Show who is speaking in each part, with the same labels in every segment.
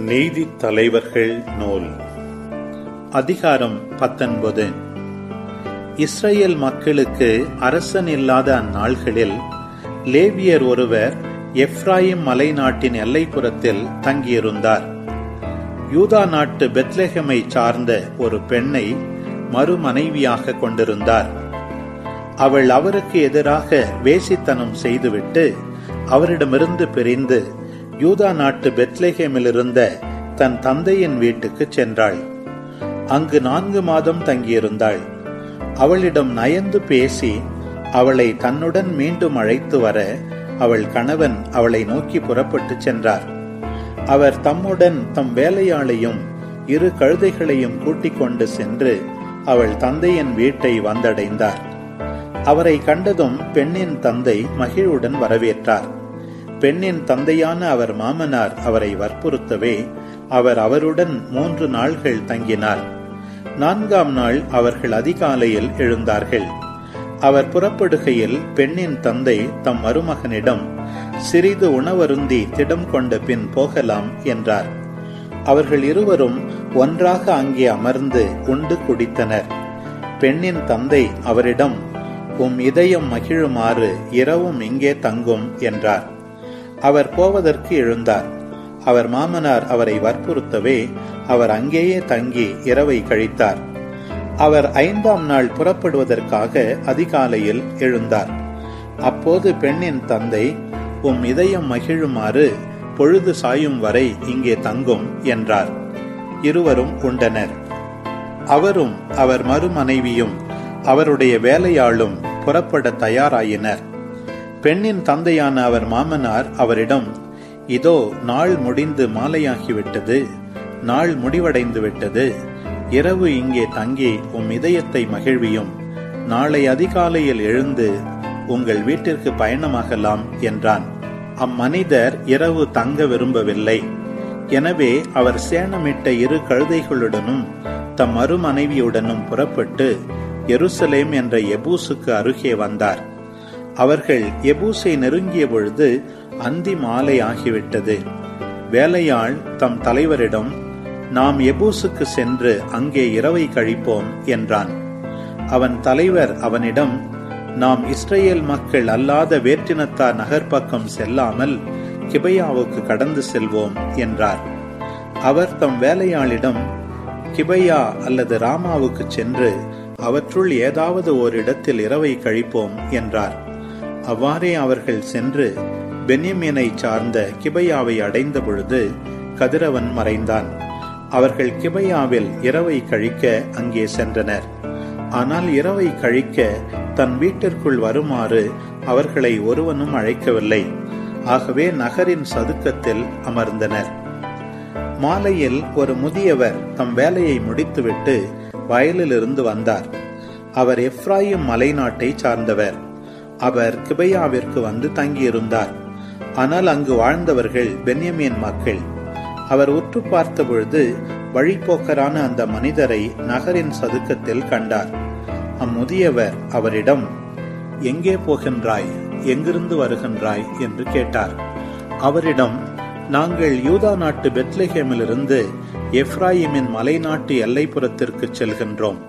Speaker 1: நீதித் தலைவர்கள் நூல் அதிகாரம் 19. இஸ்ரேல் மக்களுக்கு அரசன் இல்லாத அந்நாள்களில் லேவியர் ஒருவர் எப்ராயிம் மலை நாட்டின் எல்லைப்புறத்தில் தங்கியிருந்தார். யூதா நாட்டு பெத்லெகமை சார்ந்த ஒரு பெண்ணை மறுமனைவியாக கொண்டிருந்தார். அவள் அவருக்கு எதிராக வேசித்தனம் செய்துவிட்டு அவரிடமிருந்து பிரிந்து யூதா நாட்டு பெத்லெகேமிலிருந்த தன் தந்தையின் வீட்டுக்கு சென்றாள். அங்கு 4 மாதம் தங்கியிருந்தாள். அவளிடம் நயந்து பேசி அவளை தன்னுடன் மீண்டும் அழைத்து வர அவள் கணவன் அவளை நோக்கி புறப்பட்டு சென்றார். அவர் தம்முடன் தம் வேலையாளையும் 2 கழுதைகளையும் கூட்டிக் கொண்டு சென்று அவள் தந்தையின் வீட்டை வந்தடைந்தார். அவரை கண்டதும் பெண்ணின் தந்தை மகிழ்வுடன் வரவேற்றார். பெண்ணின் தந்தையான அவர் மாமனார் அவரை வற்புறுத்தவே அவர் அவருடன் 3 நாள்கள் தங்கினார். 4ஆம் நாள் அவர்கள் அதிகாலையில் எழுந்தார்கள். அவர் புறப்படுகையில் பெண்ணின் தந்தை தம் மருமகனிடம் சிறிது உணவருந்தி திடம் கொண்ட பின் போகலாம் என்றார். அவர்கள் இருவரும் ஒன்றாக அங்கே அமர்ந்து உண்டு குடித்தனர். பெண்ணின் தந்தை அவரிடம், உம் இதயம் மகிழுமாறு இரவும் இங்கே தங்கும் என்றார். அவர் போவதற்கு எழுந்தார். அவர் மாமனார் அவரை வற்புறுத்தவே அவர் அங்கேயே தங்கி இரவை கழித்தார். அவர் 5ஆம் நாள் புறப்படுவதற்காக அதிகாலையில் எழுந்தார். அப்போது பெண்ணின் தந்தை, உம் இதயம் மகிழுமாறு பொழுது சாயும் வரை இங்கே தங்கும் என்றார். இருவரும் உண்டனர். அவரும் அவர் மறுமனைவியும் அவருடைய வேலையாளும் புறப்பட தயாராயினர். பெண்ணின் தந்தையான அவர் மாமனார் அவரிடம், இதோ நாள் முடிந்து மாலையாகிவிட்டது, நாள் முடிவடைந்து விட்டது, இரவு இங்கே தங்கி உம் இதயத்தை மகிழ்வியும், நாளை அதிகாலையில் எழுந்து உங்கள் வீட்டிற்கு பயணமாகலாம் என்றான். அம்மனிதர் இரவு தங்க விரும்பவில்லை. எனவே அவர் சேணமிட்ட 2 கழுதைகளுடனும் தம் மறுமனைவியுடனும் புறப்பட்டு எருசலேம் என்ற எபூசுக்கு அருகே வந்தார். அவர்கள் எபூசை நெருங்கிய பொழுது அந்தி மாலை ஆகிவிட்டது. வேலையாள் தம் தலைவரிடம், நாம் எபூசுக்கு சென்று அங்கே இரவை கழிப்போம் என்றான். அவன் தலைவர் அவனிடம், நாம் இஸ்ரேல் மக்கள் அல்லாத வேற்றினத்தார் நகர்பக்கம் செல்லாமல் கிபையாவுக்கு கடந்து செல்வோம் என்றார். அவர் தம் வேலையாளிடம், கிபையா அல்லது ராமாவுக்கு சென்று அவற்றுள் ஏதாவது ஓரிடத்தில் இரவை கழிப்போம் என்றார். அவ்வாறே அவர்கள் சென்று பென்யமீனை சார்ந்த கிபையாவை அடைந்த பொழுது கதிரவன் மறைந்தான். அவர்கள் கிபையாவில் இரவை கழிக்க அங்கே சென்றனர். ஆனால் இரவை கழிக்க தன் வீட்டிற்குள் வருமாறு அவர்களை ஒருவனும் அழைக்கவில்லை. ஆகவே நகரின் சதுக்கத்தில் அமர்ந்தனர். மாலையில் ஒரு முதியவர் தம் வேலையை முடித்துவிட்டு வயலிலிருந்து வந்தார். அவர் எப்ராயிம் மலை நாட்டை சார்ந்தவர். அவர் கிபையாவிற்கு வந்து தங்கியிருந்தார். ஆனால் அங்கு வாழ்ந்தவர்கள் பென்யமீன் மக்கள். அவர் உற்று பார்த்த பொழுது வழிப்போக்கரான அந்த மனிதரை நகரின் சதுக்கத்தில் கண்டார். அம்முதியவர் அவரிடம், எங்கே போகின்றாய், எங்கிருந்து வருகின்றாய் என்று கேட்டார். அவரிடம், நாங்கள் யூதா நாட்டு பெத்லெகேமிலிருந்து எப்ராயிமின் மலை நாட்டு எல்லைப்புறத்திற்கு செல்கின்றோம்.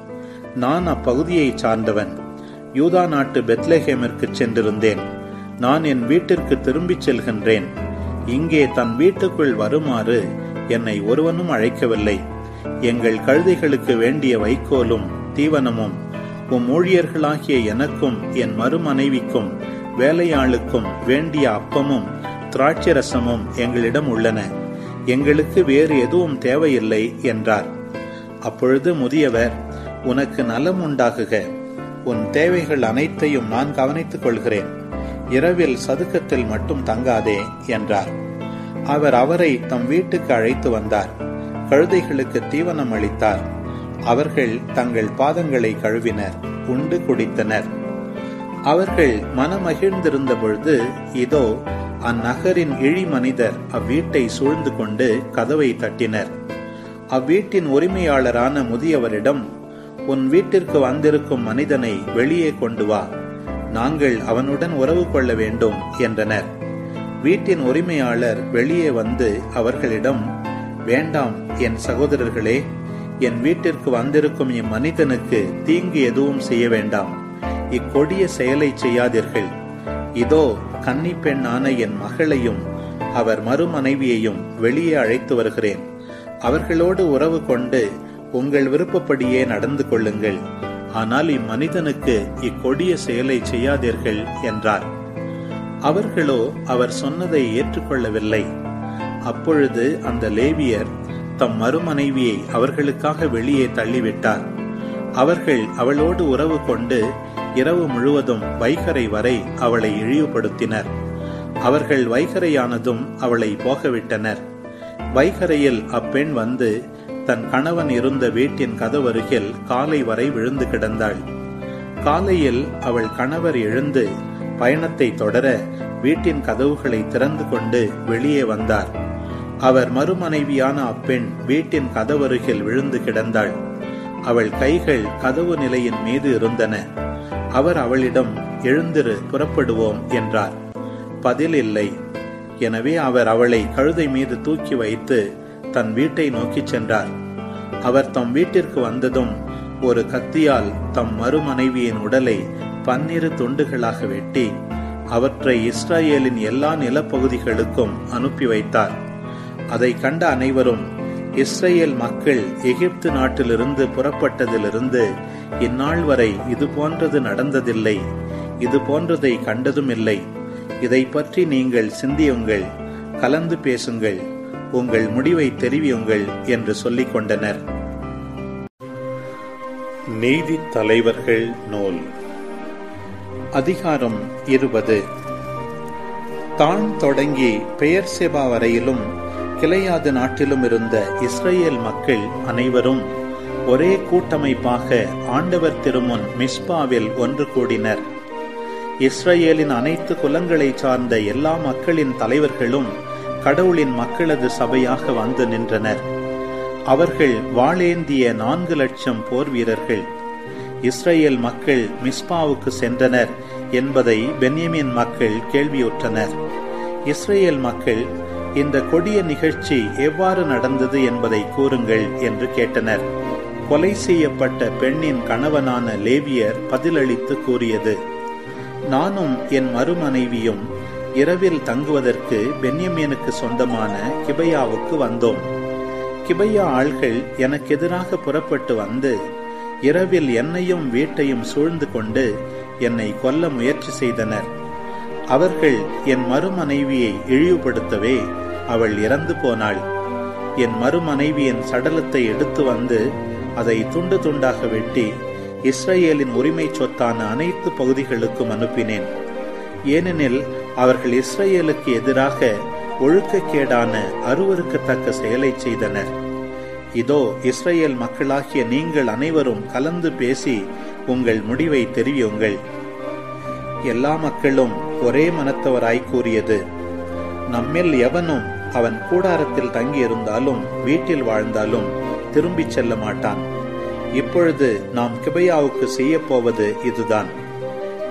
Speaker 1: நான் அப்பகுதியை சார்ந்தவன். யூதா நாட்டு பெத்லெகேமிற்கு சென்றிருந்தேன். நான் என் வீட்டிற்கு திரும்பிச் செல்கின்றேன். இங்கே தன் வீட்டுக்குள் வருமாறு என்னை ஒருவனும் அழைக்கவில்லை. எங்கள் கழுதைகளுக்கு வேண்டிய வைக்கோலும் தீவனமும் உம் ஊழியர்களாகிய எனக்கும் என் மறுமனைவிக்கும் வேலையாளுக்கும் வேண்டிய அப்பமும் திராட்சரசமும் எங்களிடம் உள்ளன. எங்களுக்கு வேறு எதுவும் தேவையில்லை என்றார். அப்பொழுது முதியவர், உனக்கு நலம் உண்டாகுக, உன் தேவைகள் அனைத்தையும் நான் கவனித்துக் கொள்கிறேன். இரவில் சதுக்கத்தில் மட்டும் தங்காதே என்றார். அவர் அவரை தம் வீட்டுக்கு அழைத்து வந்தார். கழுதைகளுக்கு தீவனம் அளித்தார். அவர்கள் தங்கள் பாதங்களை கழுவினர், உண்டு குடித்தனர். அவர்கள் மனமகிழ்ந்திருந்த பொழுது இதோ அந்நகரின் இழி மனிதர் அவ்வீட்டை சூழ்ந்து கொண்டு கதவை தட்டினர். அவ்வீட்டின் உரிமையாளரான முதியவரிடம், உன் வீட்டிற்கு வந்திருக்கும் மனிதனை வெளியே கொண்டு வா, நாங்கள் அவனுடன் உறவு கொள்ள வேண்டும் என்றனர். வீட்டின் உரிமையாளர் வெளியே வந்து அவர்களிடம், வேண்டாம் என் சகோதரர்களே, என் வீட்டிற்கு வந்திருக்கும் இம்மனிதனுக்கு தீங்கு எதுவும் செய்ய வேண்டாம். இக்கொடிய செயலை செய்யாதீர்கள். இதோ கன்னி பெண்ணான என் மகளையும் அவர் மறுமனைவியையும் வெளியே அழைத்து வருகிறேன். அவர்களோடு உறவு கொண்டு உங்கள் விருப்பப்படியே நடந்து கொள்ளுங்கள். ஆனால் இம்மனிதனுக்கு இக்கொடிய செயலை செய்யாதீர்கள் என்றார். அவர்களோ அவர் சொன்னதை ஏற்றுக்கொள்ளவில்லை. அப்பொழுது அந்த லேவியர் தம் மறுமனைவியை அவர்களுக்காக வெளியே தள்ளிவிட்டார். அவர்கள் அவளோடு உறவு கொண்டு இரவு முழுவதும் வைகரை வரை அவளை இழிவுபடுத்தினர். அவர்கள் வைகரையானதும் அவளை போகவிட்டனர். வைகரையில் அப்பெண் வந்து தன் கணவன் இருந்த வீட்டின் கதவருகில் காலை வரை விழுந்து கிடந்தாள். காலையில் அவள் கணவர் எழுந்து பயணத்தை தொடர வீட்டின் கதவுகளை திறந்து கொண்டு வெளியே வந்தார். அவர் மறுமனைவியான அப்பெண் வீட்டின் கதவருகில் விழுந்து கிடந்தாள். அவள் கைகள் கதவு நிலையின் மீது இருந்தன. அவர் அவளிடம், எழுந்திரு, புறப்படுவோம் என்றார். பதில் இல்லை. எனவே அவர் அவளை கழுதை மீது தூக்கி வைத்து தன் வீட்டை நோக்கி சென்றார். அவர் தம் வீட்டிற்கு வந்ததும் ஒரு கத்தியால் தம் மறுமனைவியின் உடலை 12 துண்டுகளாக வெட்டி அவற்றை இஸ்ரவேலின் எல்லா நிலப்பகுதிகளுக்கும் அனுப்பி வைத்தார். அதை கண்ட அனைவரும், இஸ்ரவேல் மக்கள் எகிப்து நாட்டிலிருந்து புறப்பட்டதிலிருந்து இந்நாள் வரை இது போன்றது நடந்ததில்லை, இது போன்றதை கண்டதும் இல்லை. இதை பற்றி நீங்கள் சிந்தியுங்கள், கலந்து பேசுங்கள், உங்கள் முடிவை தெரிவியுங்கள் என்று சொல்லிக் கொண்டனர். நீதி தலைவர்கள் நூல் அதிகாரம் 20. தான் தொடங்கி பெயர்செபா வரையிலும் கிளையாது நாட்டிலும் இருந்த இஸ்ரவேல் மக்கள் அனைவரும் ஒரே கூட்டமைப்பாக ஆண்டவர் திருமுன் மிஸ்பாவில் ஒன்று கூடினர். இஸ்ரவேலின் அனைத்து குலங்களை சார்ந்த எல்லா மக்களின் தலைவர்களும் கடவுளின் மக்களது சபையாக வந்து நின்றனர். அவர்கள் வாளேந்திய 4 லட்சம் போர் வீரர்கள். இஸ்ரவேல் மக்கள் மிஸ்பாவுக்கு சென்றனர் என்பதை பென்யமீன் மக்கள் கேள்வியுற்றனர். இஸ்ரவேல் மக்கள், இந்த கொடிய நிகழ்ச்சி எவ்வாறு நடந்தது என்பதை கூறுங்கள் என்று கேட்டனர். கொலை செய்யப்பட்ட பெண்ணின் கணவனான லேவியர் பதிலளித்து கூறியது, நானும் என் மறுமனைவியும் இரவில் தங்குவதற்கு பென்யமீனுக்கு சொந்தமான கிபையாவுக்கு வந்தோம். கிபையா ஆள்கள் எனக்கு எதிராக புறப்பட்டு வந்து இரவில் என்னையும் வீட்டையும் சூழ்ந்து கொண்டு என்னை கொல்ல முயற்சி செய்தனர். அவர்கள் என் மறுமனைவியை இழிவுபடுத்தவே அவள் இறந்து போனாள். என் மறுமனைவியின் சடலத்தை எடுத்து வந்து அதை துண்டு துண்டாக வெட்டி இஸ்ரவேலின் உரிமை சொத்தான அனைத்து பகுதிகளுக்கும் அனுப்பினேன். ஏனெனில் அவர்கள் இஸ்ரவேலுக்கு எதிராக ஒழுக்கக்கேடான அருவருக்கத்தக்க செயலை செய்தனர். இதோ இஸ்ரவேல் மக்களாகிய நீங்கள் அனைவரும் கலந்து பேசி உங்கள் முடிவை தெரிவியுங்கள். எல்லா மக்களும் ஒரே மனத்தவராய் கூறியது, நம்மில் எவனும் அவன் கூடாரத்தில் தங்கியிருந்தாலும் வீட்டில் வாழ்ந்தாலும் திரும்பிச் செல்ல மாட்டான். இப்பொழுது நாம் கிபையாவுக்கு செய்ய போவது இதுதான்.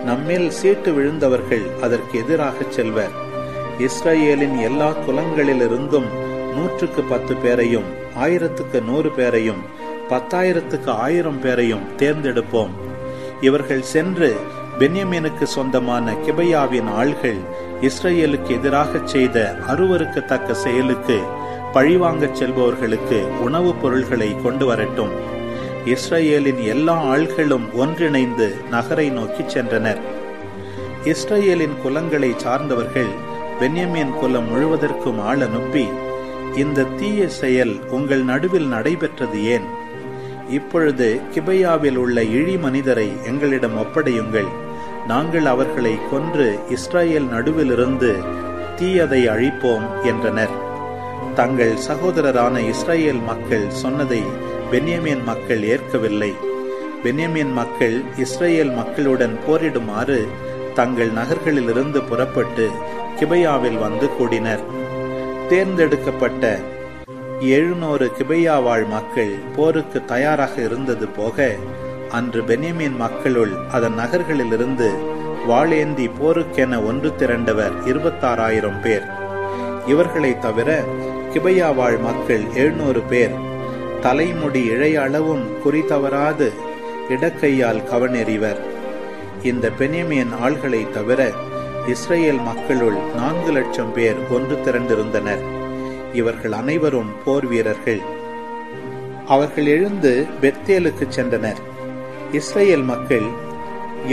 Speaker 1: நம்மில் சீட்டு விழுந்தவர்கள் அதற்கு எதிராக செல்வர். இஸ்ரவேலின் எல்லா குலங்களிலிருந்தும் 100க்கு 10 பேரையும் 1000க்கு 100 பேரையும் 10,000க்கு 1000 பேரையும் தேர்ந்தெடுப்போம். இவர்கள் சென்று பென்யமீனுக்கு சொந்தமான கிபையாவின் ஆள்கள் இஸ்ரவேலுக்கு எதிராக செய்த அருவருக்கத்தக்க செயலுக்கு பழிவாங்கச் செல்பவர்களுக்கு உணவுப் பொருள்களை கொண்டு வரட்டும். இஸ்ரவேலின் எல்லா ஆள்களும் ஒன்றிணைந்து நகரை நோக்கி சென்றனர். இஸ்ரவேலின் குலங்களை சார்ந்தவர்கள் பென்யமீன் குலம் முழுவதற்கும் ஆள் அனுப்பி, இந்த தீய செயல் உங்கள் நடுவில் நடைபெற்றது ஏன்? இப்பொழுது கிபையாவில் உள்ள இழி மனிதரை எங்களிடம் ஒப்படையுங்கள். நாங்கள் அவர்களை கொன்று இஸ்ரவேல் நடுவிலிருந்து தீயதை அழிப்போம் என்றனர். தங்கள் சகோதரரான இஸ்ரவேல் மக்கள் சொன்னதை பென்யமீன் மக்கள் ஏற்கவில்லை. பென்யமீன் மக்கள் இஸ்ரவேல் மக்களுடன் போரிடுமாறு தங்கள் நகர்களிலிருந்து புறப்பட்டு கிபையாவில் வந்து கூடினர். தேர்ந்தெடுக்கப்பட்ட 700 கிபையா வாழ் மக்கள் போருக்கு தயாராக இருந்தது போக, அன்று பென்யமீன் மக்களுள் அதன் நகர்களிலிருந்து வாளேந்தி போருக்கென ஒன்று திரண்டவர் 26,000 பேர். இவர்களை தவிர கிபையா வாழ் மக்கள் 700 பேர் தலைமுடி இழைய அளவும் குறித்தவராது இடக்கையால் கவனெறிவர். இந்த பென்யமீன் ஆள்களை தவிர இஸ்ரேல் மக்களுள் 4 லட்சம் பேர் ஒன்று திரண்டிருந்தனர். இவர்கள் அனைவரும் போர் வீரர்கள். அவர்கள் எழுந்து பெத்தேலுக்கு சென்றனர். இஸ்ரேல் மக்கள்,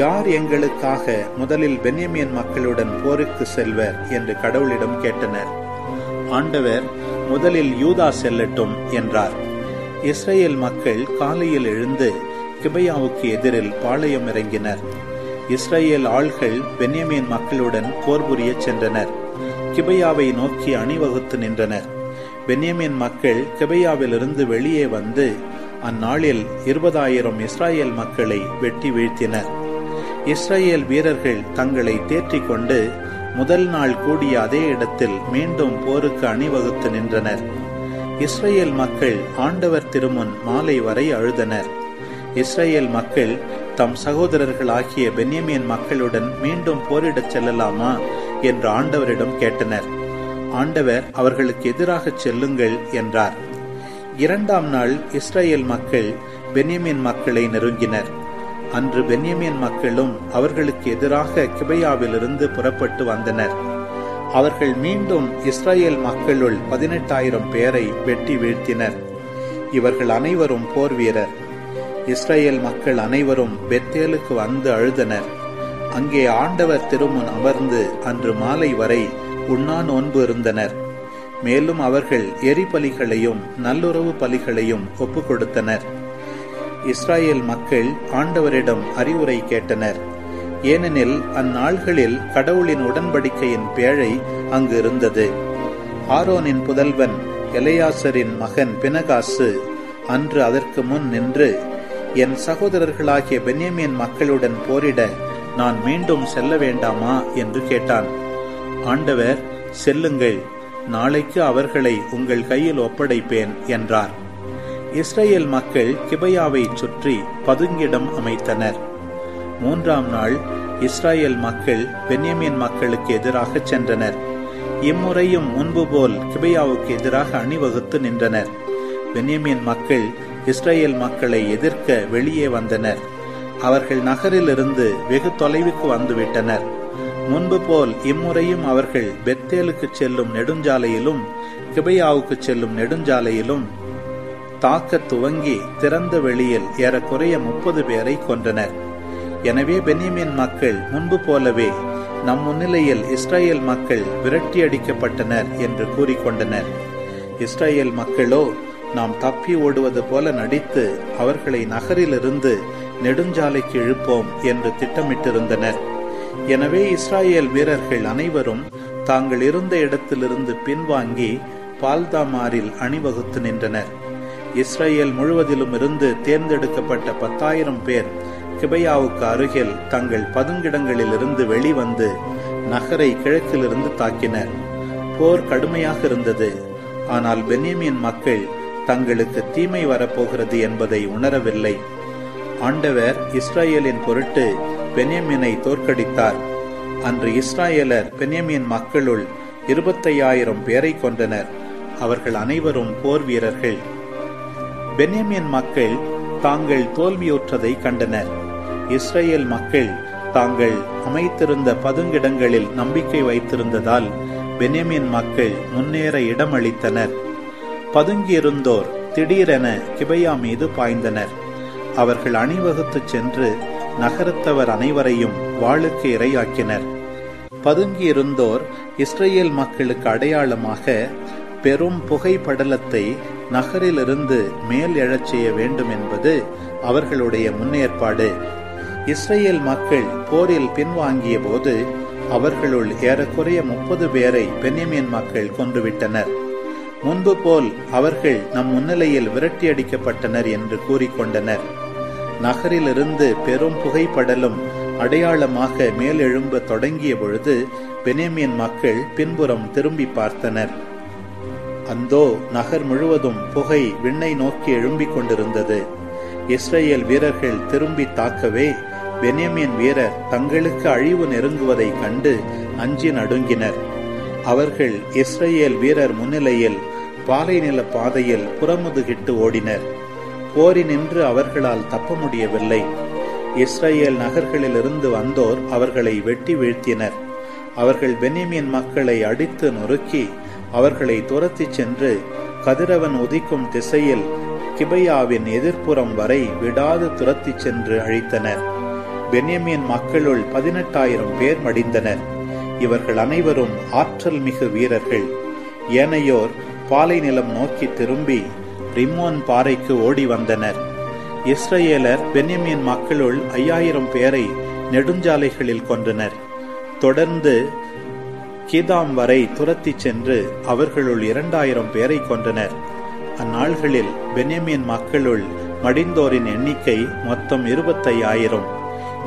Speaker 1: யார் எங்களுக்காக முதலில் பென்யமீன் மக்களுடன் போருக்கு செல்வர் என்று கடவுளிடம் கேட்டனர். ஆண்டவர், முதலில் யூதா செல்லட்டும் என்றார். இஸ்ரேல் மக்கள் காலையில் எழுந்து கிபையாவுக்கு எதிரில் பாளையம் இறங்கினர். இஸ்ரேல் ஆள்கள் பென்யமீன் மக்களுடன் போர் புரிய சென்றனர். கிபையாவை நோக்கி அணிவகுத்து நின்றனர். பென்யமீன் மக்கள் கிபையாவிலிருந்து வெளியே வந்து அந்நாளில் 20,000 இஸ்ரேல் மக்களை வெட்டி வீழ்த்தினர். இஸ்ரேல் வீரர்கள் தங்களை தேற்றிக் கொண்டு முதல் நாள் கூடிய அதே இடத்தில் மீண்டும் போருக்கு அணிவகுத்து நின்றனர். இஸ்ரேல் மக்கள் ஆண்டவர் திருமுன் மாலை வரை அழுதனர். இஸ்ரேல் மக்கள் தம் சகோதரர்களாகிய பென்யமீன் மக்களுடன் மீண்டும் போரிடச் செல்லலாமா என்று ஆண்டவரிடம் கேட்டனர். ஆண்டவர் அவர்களுக்கு எதிராக செல்லுங்கள் என்றார். 2ஆம் நாள் இஸ்ரேல் மக்கள் பென்யமீன் மக்களை நெருங்கினர். அன்று பென்யமீன் மக்களும் அவர்களுக்கு எதிராக கிபையாவிலிருந்து புறப்பட்டு வந்தனர். அவர்கள் மீண்டும் இஸ்ரேல் மக்களுள் 18,000 பேரை வெட்டி வீழ்த்தினர். இவர்கள் அனைவரும் போர் வீரர். இஸ்ரேல் மக்கள் அனைவரும் பெத்தேலுக்கு வந்து அழுதனர். அங்கே ஆண்டவர் திருமுன் அமர்ந்து அன்று மாலை வரை உண்ணா நோன்பு இருந்தனர். மேலும் அவர்கள் எரிபலிகளையும் நல்லுறவு பலிகளையும் ஒப்புக் கொடுத்தனர். இஸ்ரேல் மக்கள் ஆண்டவரிடம் அறிவுரை கேட்டனர். ஏனெனில் அந்நாள்களில் கடவுளின் உடன்படிக்கையின் பேழை அங்கு இருந்தது. ஆரோனின் புதல்வன் எலெயாசரின் மகன் பினகாசு அன்று அதற்கு முன் நின்று, என் சகோதரர்களாகிய பென்யமீன் மக்களுடன் போரிட நான் மீண்டும் செல்ல வேண்டாமா என்று கேட்டான். ஆண்டவர், செல்லுங்கள், நாளைக்கு அவர்களை உங்கள் கையில் ஒப்படைப்பேன் என்றார். இஸ்ரேல் மக்கள் கிபையாவை சுற்றி பதுங்கிடம் அமைத்தனர். 3ஆம் நாள் இஸ்ரேல் மக்கள் பென்யமீன் மக்களுக்கு எதிராக சென்றனர். இம்முறையும் முன்பு போல் கிபையாவுக்கு எதிராக அணிவகுத்து நின்றனர். பென்யமீன் மக்கள் இஸ்ரேல் மக்களை எதிர்க்க வெளியே வந்தனர். அவர்கள் நகரிலிருந்து வெகு தொலைவுக்கு வந்துவிட்டனர். முன்பு போல் இம்முறையும் அவர்கள் பெத்தேலுக்கு செல்லும் நெடுஞ்சாலையிலும் கிபையாவுக்கு செல்லும் நெடுஞ்சாலையிலும் தாக்க துவங்கி திறந்த வெளியில் ஏறக்குறைய 30 பேரை கொன்றனர். எனவே பென்யமீன் மக்கள் முன்பு போலவே நம் முன்னிலையில் இஸ்ரேல் மக்கள் விரட்டியடிக்கப்பட்டனர் என்று கூறிக்கொண்டனர். இஸ்ரேல் மக்களோ நாம் தப்பி ஓடுவது போல நடித்து அவர்களை நகரிலிருந்து நெடுஞ்சாலைக்கு இழுப்போம் என்று திட்டமிட்டிருந்தனர். எனவே இஸ்ரேல் வீரர்கள் அனைவரும் தாங்கள் இருந்த இடத்திலிருந்து பின்வாங்கி பால்தாமாரில் அணிவகுத்து நின்றனர். இஸ்ரேல் முழுவதிலும் இருந்து தேர்ந்தெடுக்கப்பட்ட 10,000 பேர் கிபையாவுக்கு அருகில் தங்கள் பதுங்கிடங்களில் இருந்து வெளிவந்து நகரை கிழக்கிலிருந்து தாக்கினர். போர் கடுமையாக இருந்தது. ஆனால் பென்யமீன் மக்கள் தங்களுக்கு தீமை வரப்போகிறது என்பதை உணரவில்லை. ஆண்டவர் இஸ்ரேலின் பொருட்டு பென்யமீனை தோற்கடித்தார். அன்று இஸ்ரேலர் பென்யமீன் மக்களுள் 25,000 பேரை கொண்டனர். அவர்கள் அனைவரும் போர் வீரர்கள். பென்யமீன் மக்கள் தாங்கள் தோல்வியுற்றதை கண்டனர். இஸ்ரேல் மக்கள் தாங்கள் அமைத்திருந்த பதுங்கிடங்களில் நம்பிக்கை வைத்திருந்ததால் பென்யமீன் மக்கள் முன்னேற இடமளித்தனர். பதுங்கியிருந்தோர் திடீரென கிபையா மீது பாய்ந்தனர். அவர்கள் அணிவகுத்து சென்று நகரத்தவர் அனைவரையும் வாளுக்கு இரையாக்கினர். பதுங்கியிருந்தோர் இஸ்ரேல் மக்களுக்கு அடையாளமாக பெரும் புகை படலத்தை நகரிலிருந்து மேல் எழச் செய்ய வேண்டும் என்பது அவர்களுடைய முன்னேற்பாடு. இஸ்ரேல் மக்கள் போரில் பின்வாங்கிய போது அவர்களுள் ஏறக்குறைய 30 பேரை பென்யமீன் மக்கள் கொன்றுவிட்டனர். முன்பு போல் அவர்கள் நம் முன்னிலையில் விரட்டியடிக்கப்பட்டனர் என்று கூறிக்கொண்டனர். நகரிலிருந்து பெரும் புகைப்படலும் அடையாளமாக மேலெழும்ப தொடங்கிய பொழுது பென்யமீன் மக்கள் பின்புறம் திரும்பி பார்த்தனர். அந்தோ நகர் முழுவதும் புகை விண்ணை நோக்கி எழும்பிக் கொண்டிருந்தது. இஸ்ரேல் வீரர்கள் திரும்பி தாக்கவே பென்யமீன் வீரர் தங்களுக்கு அழிவு நெருங்குவதை கண்டு அஞ்சி நடுங்கினர். அவர்கள் இஸ்ரேல் வீரர் முன்னிலையில் பாலைநில பாதையில் புறமுதுகிட்டு ஓடினர். போரினின்று அவர்களால் தப்ப முடியவில்லை. இஸ்ரேல் நகர்களிலிருந்து வந்தோர் அவர்களை வெட்டி வீழ்த்தினர். அவர்கள் பென்யமீன் மக்களை அடித்து நொறுக்கி அவர்களை துரத்தி சென்று கதிரவன் உதிக்கும் திசையில் கிபையாவின் எதிர்ப்புறம் வரை விடாது துரத்தி சென்று அழித்தனர். பென்யமீன் மக்களுள் 18,000 பேர் மடிந்தனர். இவர்கள் அனைவரும் ஆற்றல் மிகு வீரர்கள். ஏனையோர் பாலை நிலம் நோக்கி திரும்பி ரிம்மோன் பாறைக்கு ஓடி வந்தனர். இஸ்ரேலர் பென்யமீன் மக்களுள் 5,000 பேரை நெடுஞ்சாலைகளில் கொன்றனர். தொடர்ந்து கீதாம் வரை துரத்தி சென்று அவர்களுள் 2,000 பேரை கொன்றனர். அந்நாள்களில் பென்யமீன் மக்களுள் மடிந்தோரின் எண்ணிக்கை மொத்தம் 25,000.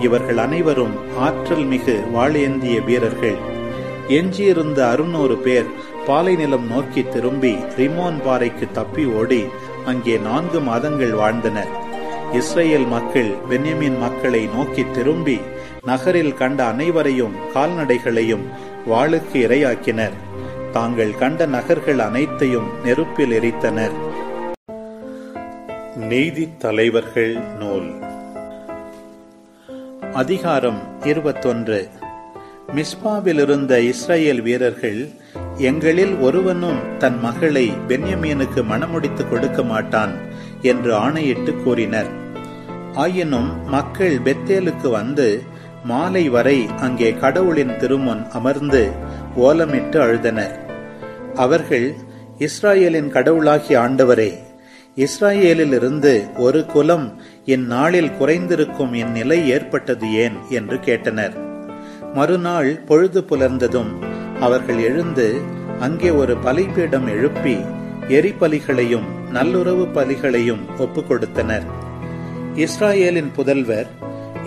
Speaker 1: இவர்கள் அனைவரும் ஆற்றல் மிகு வாளேந்திய வீரர்கள். எஞ்சியிருந்த 600 பேர் பாலை நிலம் நோக்கி திரும்பி ரிம்மோன் பாறைக்கு தப்பி ஓடி அங்கே 4 மாதங்கள் வாழ்ந்தனர். இஸ்ரேல் மக்கள் பென்யமீன் மக்களை நோக்கி திரும்பி நகரில் கண்ட அனைவரையும் கால்நடைகளையும் வாளுக்கு இரையாக்கினர். தாங்கள் கண்ட நகர்கள் அனைத்தையும் நெருப்பில் எரித்தனர். நீதி தலைவர்கள் நூல் அதிகாரம் 21. மிஸ்பாவில் இருந்த இஸ்ரேல் வீரர்கள், எங்களில் ஒருவனும் தன் மகளை பென்யமீனுக்கு மணமுடித்து கொடுக்க மாட்டான் என்று ஆணையிட்டு கூறினர். ஆயினும் மக்கள் பெத்தேலுக்கு வந்து மாலை வரை அங்கே கடவுளின் திருமுன் அமர்ந்து ஓலமிட்டு அழுதனர். அவர்கள், இஸ்ராயேலின் கடவுளாகிய ஆண்டவரே, இஸ்ராயேலிலிருந்து ஒரு குலம் இந்நாளில் குறைந்திருக்கும் இந்நிலை ஏற்பட்டது ஏன் என்று கேட்டனர். மறுநாள் பொழுது புலர்ந்ததும் அவர்கள் எழுந்து அங்கே ஒரு பலிபீடம் எழுப்பி எரிபலிகளையும் நல்லுறவு பலிகளையும் ஒப்புக் கொடுத்தனர். இஸ்ராயேலின் புதல்வர்,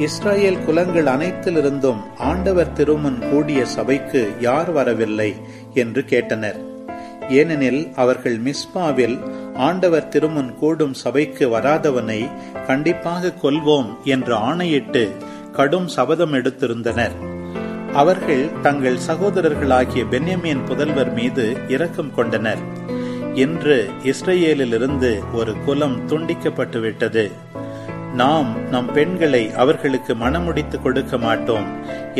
Speaker 1: இஸ்ராயேல் குலங்கள் அனைத்திலிருந்தும் ஆண்டவர் திருமுன் கூடிய சபைக்கு யார் வரவில்லை என்று கேட்டனர். ஏனெனில் அவர்கள் மிஸ்பாவில் ஆண்டவர் திருமுன் கூடும் சபைக்கு வராதவனை கண்டிப்பாக கொல்வோம் என்று ஆணையிட்டு கடும் சபதம் எடுத்திருந்தனர். அவர்கள் தங்கள் சகோதரர்களாகிய பென்யமீன் புதல்வர் மீது இரக்கம் கொண்டனர். இன்று இஸ்ரேலிலிருந்து ஒரு குலம் துண்டிக்கப்பட்டுவிட்டது. நாம் நம் பெண்களை அவர்களுக்கு மணமுடித்து கொடுக்க மாட்டோம்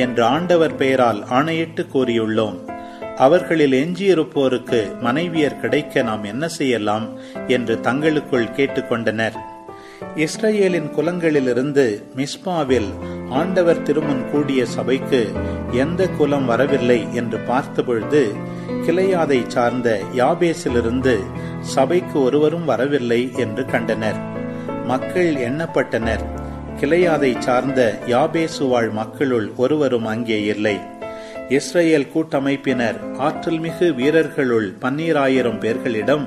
Speaker 1: என்று ஆண்டவர் பெயரால் ஆணையிட்டு கூறியுள்ளோம். அவர்களில் எஞ்சியிருப்போருக்கு மனைவியர் கிடைக்க நாம் என்ன செய்யலாம் என்று தங்களுக்குள் கேட்டுக்கொண்டனர். இஸ்ரேலின் குலங்களிலிருந்து மிஸ்பாவில் ஆண்டவர் திருமுன் கூடிய சபைக்கு எந்த குலம் வரவில்லை என்று பார்த்தபொழுது, கிளையாதை சார்ந்த யாபேசிலிருந்து சபைக்கு ஒருவரும் வரவில்லை என்று கண்டனர். மக்கள் எண்ணப்பட்டனர். கிளையாதை சார்ந்த யாபேசு வாழ் மக்களுள் ஒருவரும் அங்கே இல்லை. இஸ்ரேல் கூட்டமைப்பினர் ஆற்றல் மிகு வீரர்களுள் 12,000 பேர்களிடம்,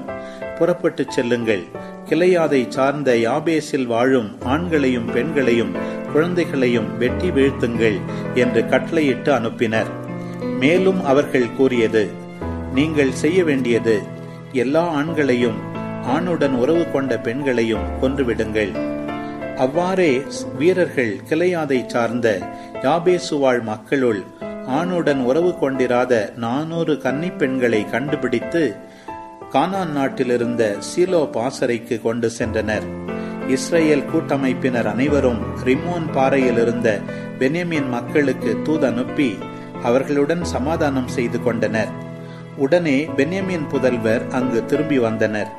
Speaker 1: புறப்பட்டு செல்லுங்கள், கிளையாதை சார்ந்த யாபேசில் வாழும் ஆண்களையும் பெண்களையும் குழந்தைகளையும் வெட்டி வீழ்த்துங்கள் என்று கட்டளையிட்டு அனுப்பினர். மேலும் அவர்கள் கூறியது, நீங்கள் செய்ய வேண்டியது எல்லா ஆண்களையும் ஆணுடன் உறவு கொண்ட பெண்களையும் கொன்றுவிடுங்கள். அவ்வாறே வீரர்கள் கிளையாதை சார்ந்த யாபேசு வாழ் மக்களுள் ஆணுடன் உறவு கொண்டிராத 400 கன்னி பெண்களை கண்டுபிடித்து கானான் நாட்டிலிருந்த சீலோ பாசறைக்கு கொண்டு சென்றனர். இஸ்ரேல் கூட்டமைப்பினர் அனைவரும் ரிம்மோன் பாறையில் இருந்த பென்யமீன் மக்களுக்கு தூதனுப்பி அவர்களுடன் சமாதானம் செய்து கொண்டனர். உடனே பென்யமீன் புதல்வர் அங்கு திரும்பி வந்தனர்.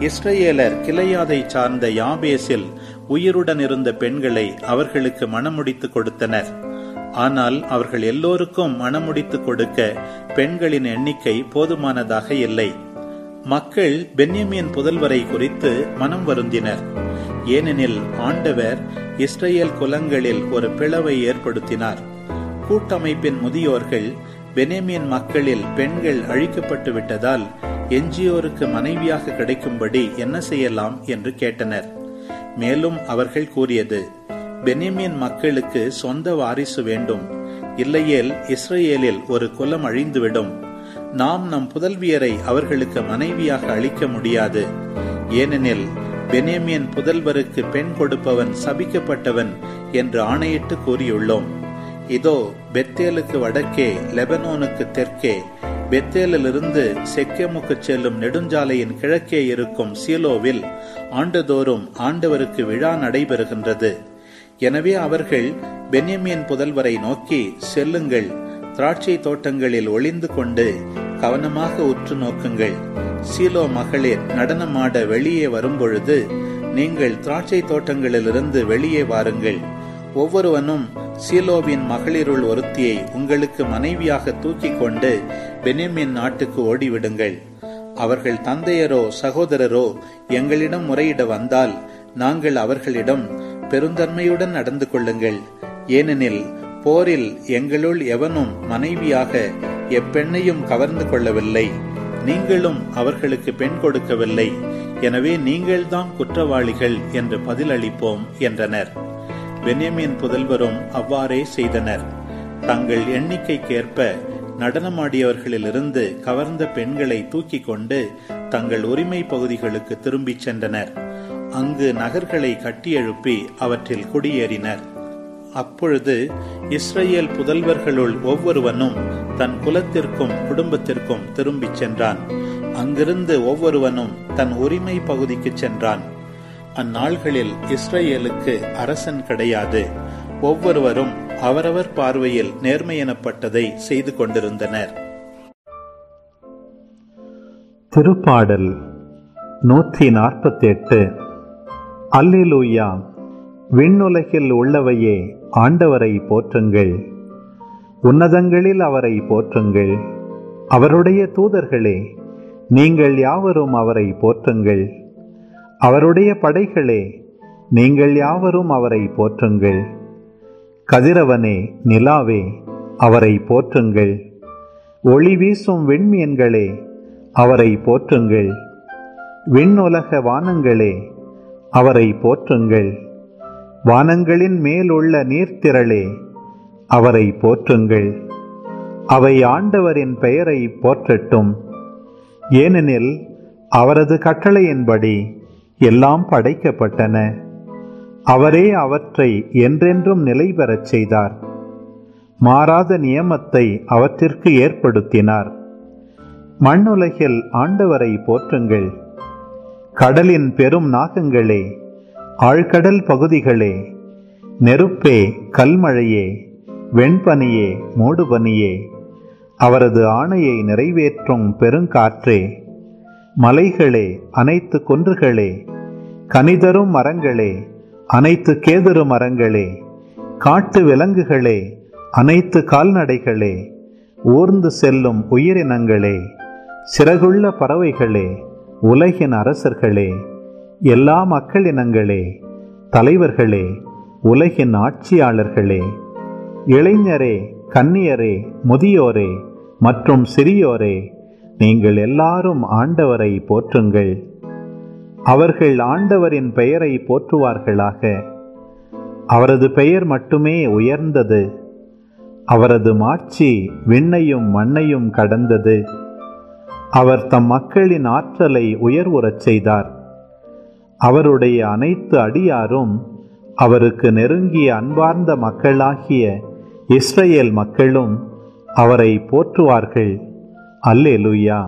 Speaker 1: இஸ்ரேலர் கிளையாதை சார்ந்த யாபேசில் உயிருடன் இருந்த பெண்களை அவர்களுக்கு மணமுடித்து கொடுத்தனர். ஆனால் அவர்கள் எல்லோருக்கும் மணமுடித்து கொடுக்க பெண்களின் எண்ணிக்கை போதுமானதாக இல்லை. மக்கள் பென்யமீன் புதல்வரை குறித்து மனம் வருந்தினர். ஏனெனில் ஆண்டவர் இஸ்ரேல் குலங்களில் ஒரு பிளவை ஏற்படுத்தினார். கூட்டமைப்பின் முதியோர்கள் பென்யமீன் மக்களில் பெண்கள் அழிக்கப்பட்டு விட்டதால் எஞ்சியோருக்கு மனைவியாக கிடைக்கும்படி என்ன செய்யலாம் என்று கேட்டனர். மேலும் அவர்கள் கூறியது, பென்யமீன் மக்களுக்கு சொந்த வாரிசு வேண்டும், இல்லையேல் இஸ்ரேலில் ஒரு குலம் அழிந்துவிடும். நாம் நம் புதல்வியரை அவர்களுக்கு மனைவியாக அளிக்க முடியாது. ஏனெனில் பென்யமீன் புதல்வருக்கு பெண் கொடுப்பவன் சபிக்கப்பட்டவன் என்று ஆணையிட்டு கூறியுள்ளோம். இதோ பெத்தேலுக்கு வடக்கே, லெபனோனுக்கு தெற்கே, பெத்தேலிலிருந்து செக்கேமுக்கு செல்லும் நெடுஞ்சாலையின் கிழக்கே இருக்கும் சீலோவில் ஆண்டுதோறும் ஆண்டவருக்கு விழா நடைபெறுகின்றது. எனவே அவர்கள் பென்யமீன் புதல்வரை நோக்கி, செல்லுங்கள், திராட்சை தோட்டங்களில் ஒளிந்து கொண்டு கவனமாக உற்று நோக்குங்கள். சீலோ மகளிர் நடனமாட வெளியே வரும்பொழுது நீங்கள் திராட்சை தோட்டங்களிலிருந்து வெளியே வாருங்கள். ஒவ்வொருவனும் சீலோவின் மகளிருள் ஒருத்தியை உங்களுக்கு மனைவியாக தூக்கி கொண்டு பென்யமீன் நாட்டுக்கு ஓடிவிடுங்கள். அவர்கள் தந்தையரோ சகோதரரோ எங்களிடம் முறையிட வந்தால் நாங்கள் அவர்களிடம் பெருந்தன்மையுடன் நடந்து கொள்ளுங்கள். ஏனெனில் போரில் எங்களுள் எவனும் மனைவியாக எப்பெண்ணையும் கவர்ந்து கொள்ளவில்லை. நீங்களும் அவர்களுக்கு பெண் கொடுக்கவில்லை. எனவே நீங்கள்தான் குற்றவாளிகள் என்று பதிலளிப்போம் என்றனர். பென்யமீன் புதல்வரும் அவ்வாறே செய்தனர். தங்கள் எண்ணிக்கைக்கேற்ப நடனமாடியவர்களிலிருந்து கவர்ந்த பெண்களை தூக்கி கொண்டு தங்கள் உரிமை பகுதிகளுக்கு திரும்பிச் சென்றனர். அங்கு நகர்களை கட்டியெழுப்பி அவற்றில் குடியேறினர். அப்பொழுது இஸ்ரவேல் புதல்வர்களுள் ஒவ்வொருவனும் தன் குலத்திற்கும் குடும்பத்திற்கும் திரும்பிச் சென்றான். அங்கிருந்து ஒவ்வொருவனும் தன் உரிமை பகுதிக்கு சென்றான். அந்நாள்களில் இஸ்ரவேலுக்கு அரசன் கிடையாது. ஒவ்வொருவரும் அவரவர் பார்வையில் நேர்மை எனப்பட்டதை செய்து கொண்டிருந்தனர்.
Speaker 2: திருப்பாடல் 148. அல்லேலூயா! விண்ணுலகில் உள்ளவையே ஆண்டவரை போற்றுங்கள், உன்னதங்களில் அவரை போற்றுங்கள். அவருடைய தூதர்களே, நீங்கள் யாவரும் அவரை போற்றுங்கள். அவருடைய படைகளே, நீங்கள் யாவரும் அவரை போற்றுங்கள். கதிரவனே, நிலாவே, அவரை போற்றுங்கள். ஒளி வீசும் விண்மீன்களே, அவரை போற்றுங்கள். விண்ணுலக வானங்களே, அவரை போற்றுங்கள். வானங்களின் மேலுள்ள நீர்த்திரளே, அவரை போற்றுங்கள். அவை ஆண்டவரின் பெயரை போற்றட்டும். ஏனெனில் அவரது கட்டளையின்படி எல்லாம் படைக்கப்பட்டன. அவரே அவற்றை என்றென்றும் நிலை பெறச் செய்தார். மாறாத நியமத்தை அவற்றிற்கு ஏற்படுத்தினார். மண்ணுலகில் ஆண்டவரை போற்றுங்கள். கடலின் பெரும் நாகங்களே, ஆழ்கடல் பகுதிகளே, நெருப்பே, கல்மழையே, வெண்பனியே, மூடுபனியே, அவரது ஆணையை நிறைவேற்றும் பெருங்காற்றே, மலைகளே, அனைத்து குன்றுகளே, கனிதரும் மரங்களே, அனைத்து கேதுரு மரங்களே, காட்டு விலங்குகளே, அனைத்து கால்நடைகளே, ஊர்ந்து செல்லும் உயிரினங்களே, சிறகுள்ள பறவைகளே, உலகின் அரசர்களே, எல்லா மக்களினங்களே, தலைவர்களே, உலகின் ஆட்சியாளர்களே, இளைஞரே, கன்னியரே, முதியோரே மற்றும் சிறியோரே, நீங்கள் எல்லாரும் ஆண்டவரை போற்றுங்கள். அவர்கள் ஆண்டவரின் பெயரை போற்றுவார்களாக. அவரது பெயர் மட்டுமே உயர்ந்தது. அவரது மாட்சி விண்ணையும் மண்ணையும் கடந்தது. அவர் தம் மக்களின் ஆற்றலை உயர்வுறச் செய்தார். அவருடைய அனைத்து அடியாரும் அவருக்கு நெருங்கிய அன்பார்ந்த மக்களாகிய இஸ்ரவேல் மக்களும் அவரை போற்றுவார்கள். அல்லேலூயா!